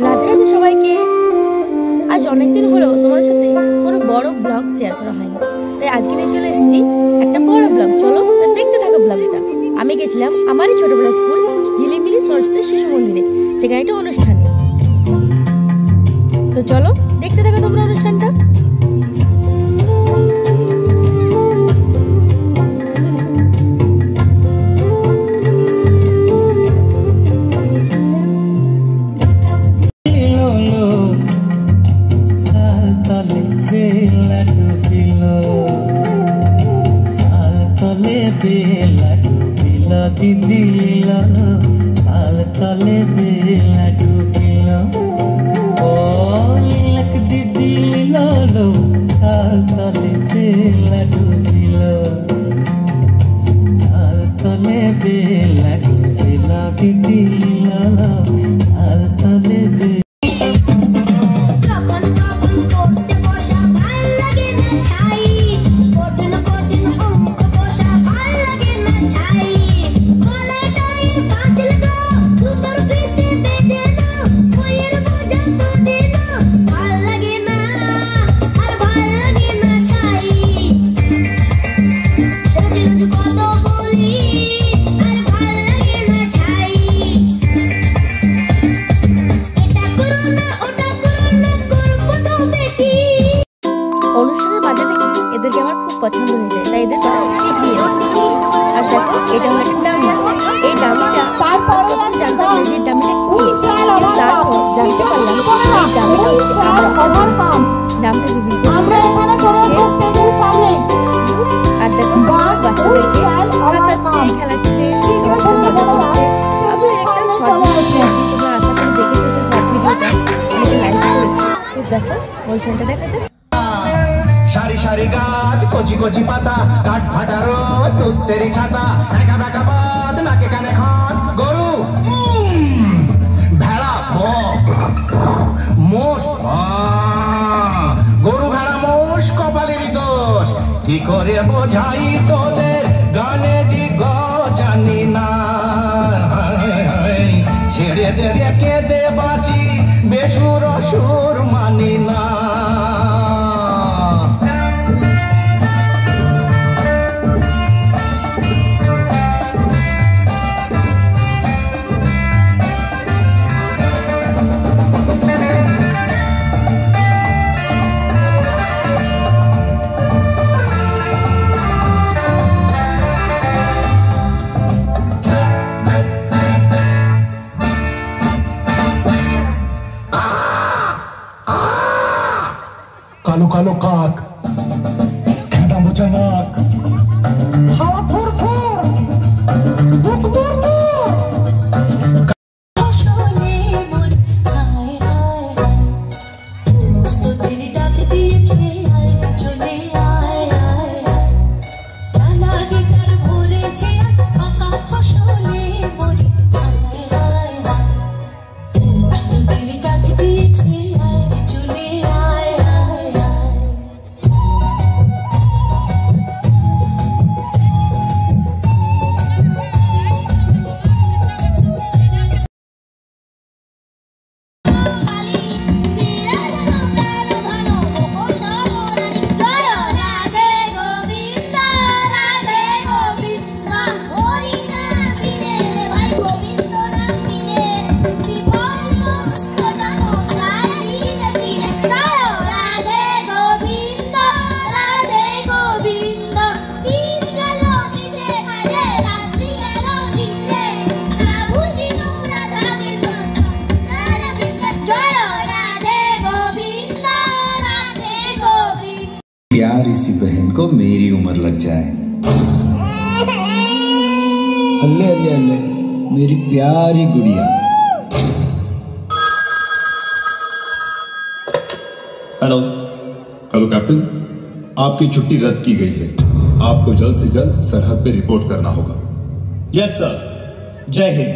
রাধে রাধে সবাইকে। আজ অনেকদিন হলো তোমাদের সাথে কোনো বড় ব্লগ শেয়ার করা হয়নি, তাই আজকে নিয়ে চলে এসেছি একটা বড় ব্লগ। চলো দেখতে থাকো ব্লগটা। আমি গেছিলাম আমারই ছোটবেলা স্কুল ঝিলিমিলি সরস্বতী শিশু মন্দিরে, সেখানে একটা অনুষ্ঠানে। তো চলো দেখতে থাকো তোমরা অনুষ্ঠানটা। दीदी साल तले बेला डूबिलो ओ लक दीदी लो साल तले बेला डूबिलो साल तले बेला डूबिलो दीदी लो साल तले बेला অনুষ্ঠানের মাঝে থেকে এদেরকে আমার খুব পছন্দ হয়ে যায়, তাই এদের ঠিক নিয়ে রাখি। আর দেখো এটা আমার একটা ডামি। এই ডামিটা তারপর জানতাম না যে ডামিটা কি, কিন্তু তারপর জানতে পারলাম এই ডামিটা হচ্ছে আমার নামটা রিভিল আমরা এখানে করে স্টেজের সামনে। আর দেখো বাচ্চাদেরকে হাসাচ্ছে, খেলাচ্ছে, আমি একটা শর্ট ভিডিও দিয়েছি, তোমরা আশা করি দেখেছো সেই শর্ট ভিডিওটা, অনেকে লাইক করেছে। তো দেখো অনুষ্ঠানটা দেখা যাক। সারি সারি গাছ, কচি কচি পাতা, কাঠ ফাটা রোদ, তুত্তেরি ছাতা, একা বেকা বাদ, নাকে কানে খান, গরু ভেড়া মোষ, গরু ভেড়া মোষ কপালেরই দোষ। কি করে বোঝাই তোদের গানে দিগ জানি না, ছেড়ে দে কেঁদে বাঁচি বেসুর সুর মানি না। কালো কালো কাক, খেটা মোচা নাক, হাওয়া ফুরফুর, বুক দুর্নি। प्यारी सी बहन को मेरी उम्र लग जाए। अल्ले अल्ले अल्ले मेरी प्यारी गुड़िया। हेलो हेलो कैप्टन, आपकी छुट्टी रद्द की गई है। आपको जल्द से जल्द सरहद पे रिपोर्ट करना होगा। यस सर, जय हिंद।